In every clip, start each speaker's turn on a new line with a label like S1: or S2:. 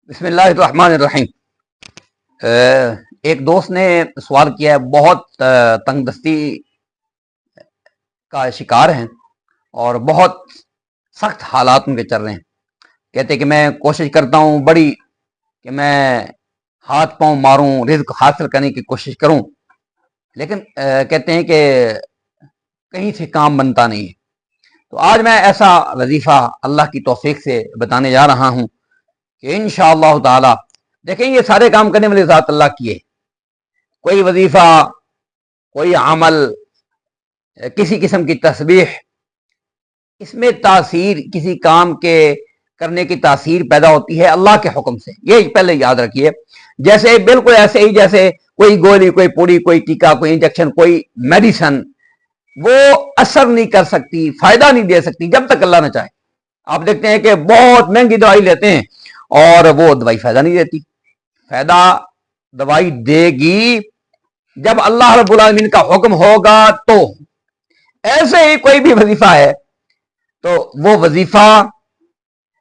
S1: بسم اللہ الرحمن الرحیم۔ ایک دوست نے سوال کیا ہے، بہت تنگ دستی کا شکار ہیں اور بہت سخت حالات ان کے چل رہے ہیں۔ کہتے کہ میں کوشش کرتا ہوں بڑی کہ میں ہاتھ پاؤں ماروں، رزق حاصل کرنے کی کوشش کروں، لیکن کہتے ہیں کہ کہیں سے کام بنتا نہیں ہے۔ تو آج میں ایسا وظیفہ اللہ کی توفیق سے بتانے جا رہا ہوں کہ انشاءاللہ تعالی دیکھیں یہ سارے کام کرنے والی ذات اللہ کی ہے۔ کوئی وظیفہ، کوئی عمل، کسی قسم کی تسبیح، اس میں تاثیر، کسی کام کے کرنے کی تاثیر پیدا ہوتی ہے اللہ کے حکم سے، یہ پہلے یاد رکھیے۔ جیسے بالکل ایسے ہی جیسے کوئی گولی، کوئی پوڑی، کوئی ٹیکا، کوئی انجیکشن، کوئی میڈیسن وہ اثر نہیں کر سکتی، فائدہ نہیں دے سکتی جب تک اللہ نہ چاہے۔ آپ دیکھتے ہیں کہ بہت مہنگی دوائی لیتے ہیں اور وہ دوائی فائدہ نہیں دیتی۔ فائدہ دوائی دے گی جب اللہ رب العالمین کا حکم ہوگا تو۔ ایسے ہی کوئی بھی وظیفہ ہے تو وہ وظیفہ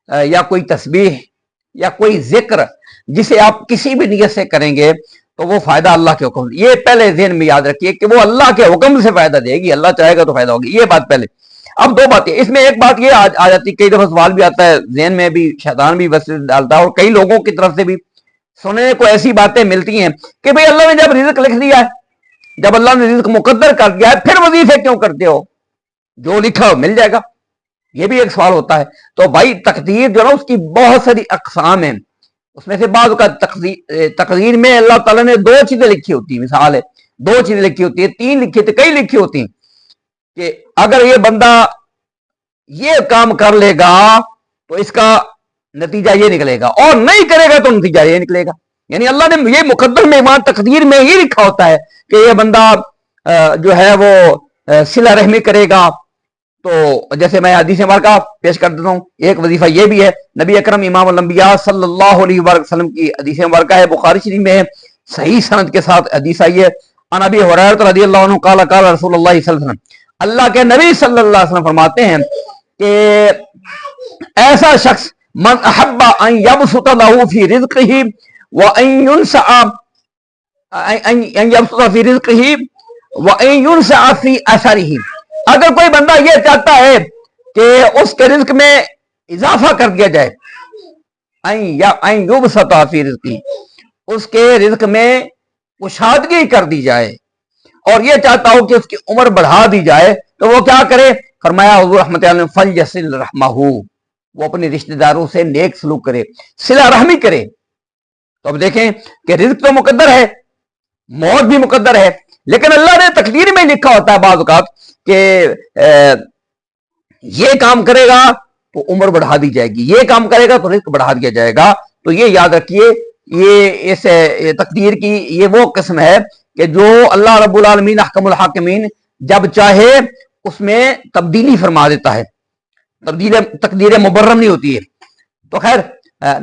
S1: یا کوئی تسبیح یا کوئی ذکر جسے آپ کسی بھی نیت سے کریں گے تو وہ فائدہ اللہ کے حکم، یہ پہلے ذہن میں یاد رکھیے کہ وہ اللہ کے حکم سے فائدہ دے گی، اللہ چاہے گا تو فائدہ ہوگی، یہ بات پہلے۔ اب دو باتیں اس میں، ایک بات یہ آ جاتی ہے، کئی دفعہ سوال بھی آتا ہے ذہن میں، بھی شیطان بھی وسوسے ڈالتا ہے اور کئی لوگوں کی طرف سے بھی سننے کو ایسی باتیں ملتی ہیں کہ بھئی اللہ نے جب رزق لکھ دیا ہے، جب اللہ نے رزق مقدر کر دیا ہے، پھر وظیفے کیوں کرتے ہو؟ جو لکھا ہو مل جائے گا۔ یہ بھی ایک سوال ہوتا ہے۔ تو بھائی تقدیر جو نا اس کی بہت ساری اقسام ہیں، اس میں سے بعض کا تقدیر میں اللہ تعالیٰ نے دو چیزیں لکھی ہوتی ہیں، مثال ہے دو چیزیں لکھی ہوتی ہیں، تین لکھی ہوتی ہیں، کئی لکھی ہوتی ہیں کہ اگر یہ بندہ یہ کام کر لے گا تو اس کا نتیجہ یہ نکلے گا، اور نہیں کرے گا تو نتیجہ یہ نکلے گا۔ یعنی اللہ نے یہ مقدر میں تقدیر میں ہی لکھا ہوتا ہے کہ یہ بندہ جو ہے وہ صلہ رحمی کرے گا۔ تو جیسے میں حدیث مبارکہ پیش کر دیتا ہوں، ایک وظیفہ یہ بھی ہے، نبی اکرم امام الانبیاء صلی اللہ علیہ وسلم کی حدیث مبارکہ ہے، بخاری شریف میں ہے، صحیح سند کے ساتھ حدیث آئی ہے۔ عن ابی ہریرہ رضی اللہ عنہ قال قال رسول اللہ صلی اللہ علیہ وسلم، اللہ کے نبی صلی اللہ علیہ وسلم فرماتے ہیں کہ ایسا شخص من احب ان یبسط له فی رزقہ وان ينسع ان یبسط فی رزقہ وان ينسع فی اثرہ، اگر کوئی بندہ یہ چاہتا ہے کہ اس کے رزق میں اضافہ کر دیا جائے، این یبسط فی رزقہ، اس کے رزق میں کشادگی کر دی جائے، اور یہ چاہتا ہو کہ اس کی عمر بڑھا دی جائے، تو وہ کیا کرے؟ فرمایا حضور رحمۃ اللہ علیہ، فلیصل رحمہ، وہ اپنے رشتہ داروں سے نیک سلوک کرے، صلہ رحمی کرے۔ تو اب دیکھیں کہ رزق تو مقدر ہے، موت بھی مقدر ہے، لیکن اللہ نے تقدیر میں لکھا ہوتا ہے بعض اوقات کہ یہ کام کرے گا تو عمر بڑھا دی جائے گی، یہ کام کرے گا تو رزق بڑھا دیا جائے گا۔ تو یہ یاد رکھیے، یہ اس تقدیر کی یہ وہ قسم ہے کہ جو اللہ رب العالمین احکم الحاکمین جب چاہے اس میں تبدیلی فرما دیتا ہے، تقدیر مبرم نہیں ہوتی ہے۔ تو خیر،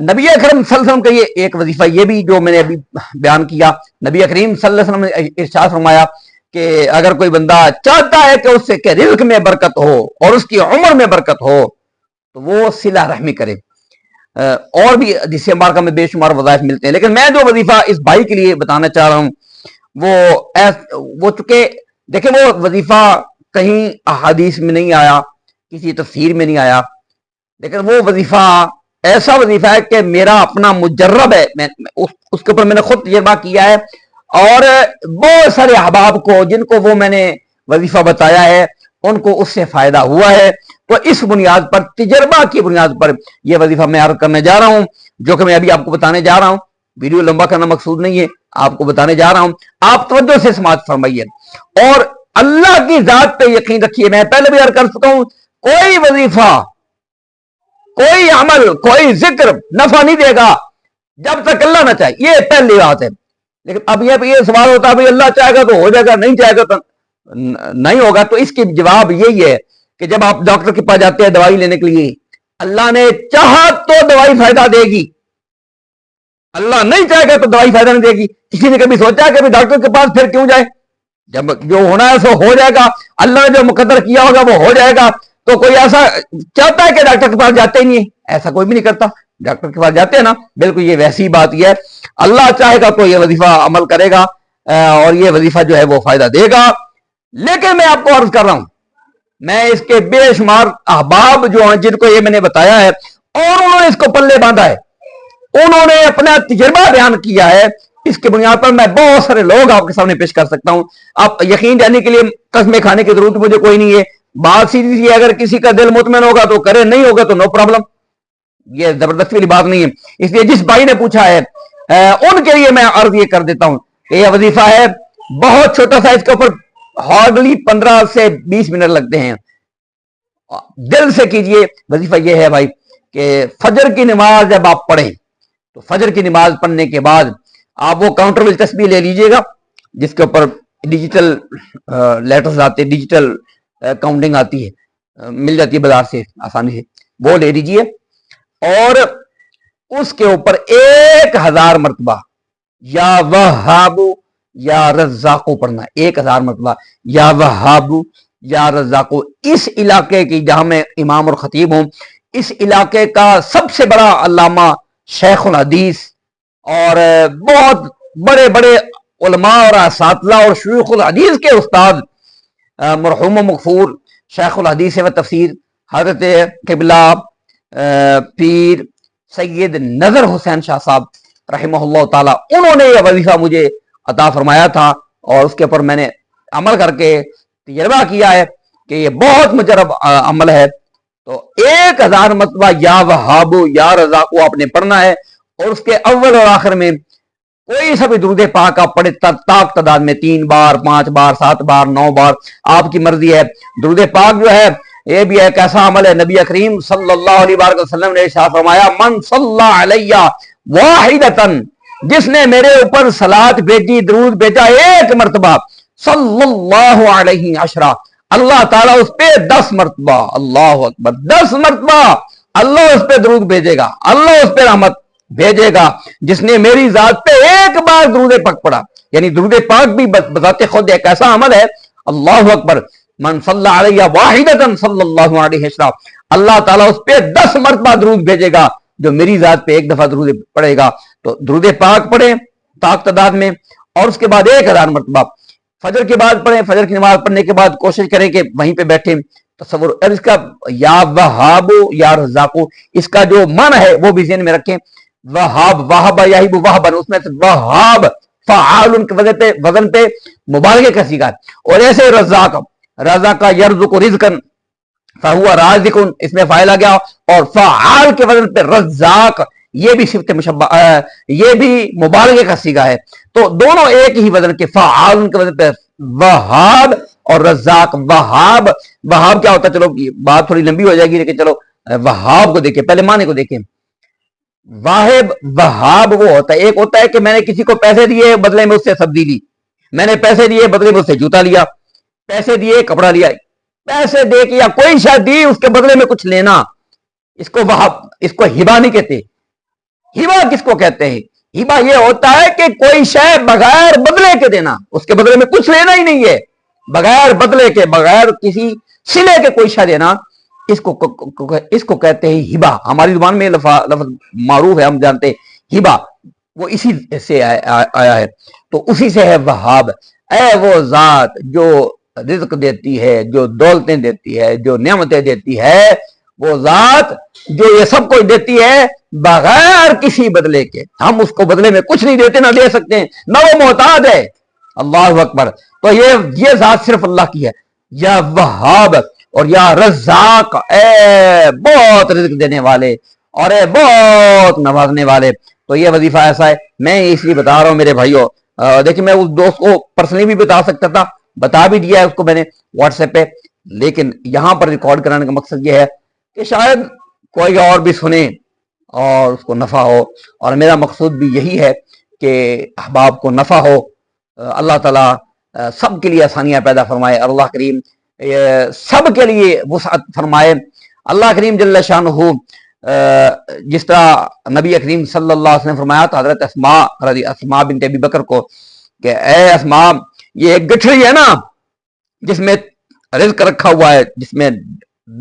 S1: نبی اکرم صلی اللہ علیہ وسلم کا یہ ایک وظیفہ یہ بھی جو میں نے ابھی بیان کیا، نبی کریم صلی اللہ علیہ وسلم نے ارشاد فرمایا کہ اگر کوئی بندہ چاہتا ہے کہ اس سے کہ رزق میں برکت ہو اور اس کی عمر میں برکت ہو تو وہ صلہ رحمی کرے۔ اور بھی حدیث مبارکہ میں بے شمار وظائف ملتے ہیں، لیکن میں جو وظیفہ اس بھائی کے لیے بتانا چاہ رہا ہوں وہ چونکہ دیکھیں وہ وظیفہ کہیں احادیث میں نہیں آیا، کسی تفسیر میں نہیں آیا، لیکن وہ وظیفہ ایسا وظیفہ ہے کہ میرا اپنا مجرب ہے، اس کے اوپر میں نے خود تجربہ کیا ہے، اور بہت سارے احباب کو جن کو وہ میں نے وظیفہ بتایا ہے ان کو اس سے فائدہ ہوا ہے۔ تو اس بنیاد پر، تجربہ کی بنیاد پر یہ وظیفہ میں عرض کرنے جا رہا ہوں، جو کہ میں ابھی آپ کو بتانے جا رہا ہوں۔ ویڈیو لمبا کرنا مقصود نہیں ہے، آپ کو بتانے جا رہا ہوں، آپ توجہ سے سماعت فرمائیے اور اللہ کی ذات پہ یقین رکھیے۔ میں پہلے بھی عرض کر چکا ہوں، کوئی وظیفہ، کوئی عمل، کوئی ذکر نفع نہیں دے گا جب تک اللہ نہ چاہے، یہ پہلی بات ہے۔ لیکن اب یہ سوال ہوتا ہے بھائی اللہ چاہے گا تو ہو جائے گا، نہیں چاہے گا تو نہیں ہوگا۔ تو اس کی جواب یہی ہے کہ جب آپ ڈاکٹر کے پاس جاتے ہیں دوائی لینے کے لیے، اللہ نے چاہا تو دوائی فائدہ دے گی، اللہ نہیں چاہے گا تو دوائی فائدہ نہیں دے گی۔ کسی نے کبھی سوچا کہ بھی ڈاکٹر کے پاس پھر کیوں جائے؟ جب جو ہونا ہے سو ہو جائے گا، اللہ نے جو مقدر کیا ہوگا وہ ہو جائے گا۔ تو کوئی ایسا چاہتا ہے کہ ڈاکٹر کے پاس جاتے ہی نہیں ہے؟ ایسا کوئی بھی نہیں کرتا۔ ڈاکٹر کے پاس جاتے ہیں نا، بالکل یہ ویسی بات یہ ہے، اللہ چاہے گا تو یہ وظیفہ عمل کرے گا اور یہ وظیفہ جو ہے وہ فائدہ دے گا۔ لیکن میں آپ کو عرض کر رہا ہوں، میں اس کے بے شمار احباب جو ہیں جن کو یہ میں نے بتایا ہے اور انہوں نے اس کو پلے باندھا ہے، انہوں نے اپنا تجربہ بیان کیا ہے، اس کے بنیاد پر میں بہت سارے لوگ آپ کے سامنے پیش کر سکتا ہوں۔ آپ یقین جاننے کے لیے قسمیں کھانے کی ضرورت مجھے کوئی نہیں ہے، بات سیدھی سی ہے، اگر کسی کا دل مطمئن ہوگا تو کرے، نہیں ہوگا تو نو پرابلم، یہ زبردستی والی بات نہیں ہے۔ اس لیے جس بھائی نے پوچھا ہے ان کے لیے میں عرض یہ کر دیتا ہوں کہ یہ وظیفہ ہے بہت چھوٹا سا، اس کے اوپر ہارڈلی 15 سے 20 منٹ لگتے ہیں، دل سے کیجئے۔ وظیفہ یہ ہے بھائی کہ فجر کی نماز جب آپ پڑھیں تو فجر کی نماز پڑھنے کے بعد آپ وہ کاؤنٹر میں تسبیح لے لیجئے گا جس کے اوپر ڈیجیٹل لیٹرز آتے، ڈیجیٹل کاؤنٹنگ آتی ہے، مل جاتی ہے بازار سے آسانی سے، وہ لے لیجئے اور اس کے اوپر 1000 مرتبہ یا وہاب یا رزاقو پڑھنا ہے، 1000 مرتبہ یا وہاب یا رزاقو۔ اس علاقے کی، جہاں میں امام اور خطیب ہوں، اس علاقے کا سب سے بڑا علامہ شیخ الحدیث اور بہت بڑے بڑے علماء اور اساتذہ اور شیوخ الحدیث کے استاد مرحوم و مغفور شیخ الحدیث و تفسیر حضرت قبلہ پیر سید نظر حسین شاہ صاحب رحمہ اللہ تعالی، انہوں نے یہ وظیفہ مجھے عطا فرمایا تھا اور اس کے اوپر میں نے عمل کر کے تجربہ کیا ہے کہ یہ بہت مجرب عمل ہے۔ تو 1000 مرتبہ یا وہاب یا رزاقو آپ نے پڑھنا ہے اور اس کے اول اور آخر میں کوئی سا بھی درود پاک آپ پڑھے تاک تعداد میں، 3 بار 5 بار 7 بار 9 بار، آپ کی مرضی ہے۔ درود پاک جو ہے یہ بھی ایک ایسا عمل ہے، نبی کریم صلی اللہ علیہ وسلم نے ارشاد فرمایا من صلی علیہ واحدتن، جس نے میرے اوپر صلاۃ بھیجی، درود بھیجا 1 مرتبہ، صلی اللہ علیہ عشرہ، اللہ تعالیٰ اس پہ 10 مرتبہ، اللہ اکبر، 10 مرتبہ اللہ اس پہ درود بھیجے گا، اللہ اس پہ رحمت بھیجے گا۔ جس نے میری ذات پہ 1 بار درود پاک پڑھا، یعنی درود پاک بھی بذات خود ایک ایسا عمل ہے، اللہ اکبر، من صلی علیہ واحدتن صلی اللہ علیہ وسلم، اللہ تعالیٰ اس پہ 10 مرتبہ درود بھیجے گا جو میری ذات پہ 1 دفعہ درود پڑھے گا۔ تو درود پاک پڑھیں تاک تعداد میں اور اس کے بعد 1000 مرتبہ فجر کے بعد پڑھیں، فجر کی نماز پڑھنے کے بعد کوشش کریں کہ وہیں پہ بیٹھیں۔ تصور اس کا یا وہاب یا رزاقو، اس کا جو معنی ہے وہ بھی ذہن میں رکھیں۔ وہاب، وہاب یہیب وہبن، اس میں سے وہاب فعال کے وزن پہ مبالغے کا صیغہ ہے، اور ایسے رزاق، رزاق یرزق رزقن فہو رازق، اس میں فاعل آ گیا، اور فعال کے وزن پہ رزاق، یہ بھی صفت مشبہ، یہ بھی مبالغے کا صیغہ ہے۔ تو دونوں ایک ہی وزن کے، فعال کے وزن پہ وہاب اور رزاق۔ وہاب، وہاب کیا ہوتا ہے؟ چلو بات تھوڑی لمبی ہو جائے گی لیکن چلو وہاب کو دیکھیں، پہلے معنی کو دیکھیں۔ واہب، وہاب وہ ہوتا ہے، ایک ہوتا ہے کہ میں نے کسی کو پیسے دیے بدلے میں اس سے سبزی لی، میں نے پیسے دیے بدلے میں اس سے جوتا لیا، پیسے دیے کپڑا لیا، پیسے دے کے یا کوئی شاید دی اس کے بدلے میں کچھ لینا، اس کو وہاب، اس کو ہبا نہیں کہتے۔ ہبا کس کو کہتے ہیں؟ ہبا یہ ہوتا ہے کہ کوئی شے بغیر بدلے کے دینا، اس کے بدلے میں کچھ لینا ہی نہیں ہے، بغیر بدلے کے، بغیر کسی سلے کے کوئی شے دینا، اس کو کہتے ہیں ہبا۔ ہماری زبان میں لفظ معروف ہے، ہم جانتے ہیں ہبا، وہ اسی سے آیا ہے، تو اسی سے ہے وہاب۔ اے وہ ذات جو رزق دیتی ہے، جو دولتیں دیتی ہے، جو نعمتیں دیتی ہے، وہ ذات جو یہ سب کچھ دیتی ہے بغیر کسی بدلے کے، ہم اس کو بدلے میں کچھ نہیں دیتے، نہ دے سکتے ہیں، نہ وہ محتاج ہے، اللہ اکبر۔ تو یہ ذات صرف اللہ کی ہے، یا وہاب اور یا رزاق، اے بہت رزق دینے والے اور اے بہت نوازنے والے۔ تو یہ وظیفہ ایسا ہے، میں اس لیے بتا رہا ہوں میرے بھائیوں، دیکھیں میں اس دوست کو پرسنلی بھی بتا سکتا تھا، بتا بھی دیا ہے اس کو میں نے واٹس ایپ پہ، لیکن یہاں پر ریکارڈ کرانے کا مقصد یہ ہے کہ شاید کوئی اور بھی سنے اور اس کو نفع ہو، اور میرا مقصود بھی یہی ہے کہ احباب کو نفع ہو، اللہ تعالیٰ سب کے لیے آسانیاں پیدا فرمائے، اللہ کریم سب کے لیے وسعت فرمائے۔ اللہ کریم جل شانہ جس طرح نبی کریم صلی اللہ علیہ وسلم فرمایا تھا حضرت اسماء بنت ابی بکر کو کہ اے اسماء، یہ ایک گٹھڑی ہے نا جس میں رزق رکھا ہوا ہے، جس میں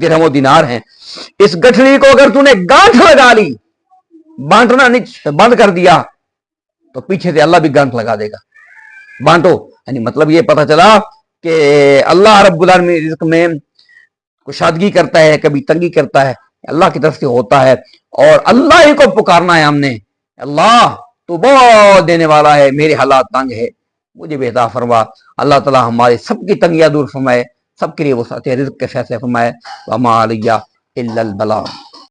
S1: درہم و دینار ہیں، اس گٹھڑی کو اگر تو نے گانٹھ لگا لی بانٹنا نہیں بند کر دیا تو پیچھے سے اللہ بھی گانٹ لگا دے گا. بانٹو، یعنی مطلب یہ پتہ چلا کہ اللہ رب العالمین رزق میں کشادگی کرتا ہے، کبھی تنگی کرتا ہے، اللہ کی طرف سے ہوتا ہے. اور اللہ ہی کو پکارنا ہے ہم نے، اللہ تو بہت دینے والا ہے، میرے حالات تنگ ہے، مجھے بھی عطا فرما. اللہ تعالی ہمارے سب کی تنگیاں دور فرمائے، سب کے لیے وسعت رزق کے فیصلے فرمائے. وما علیہ الا البلاغ.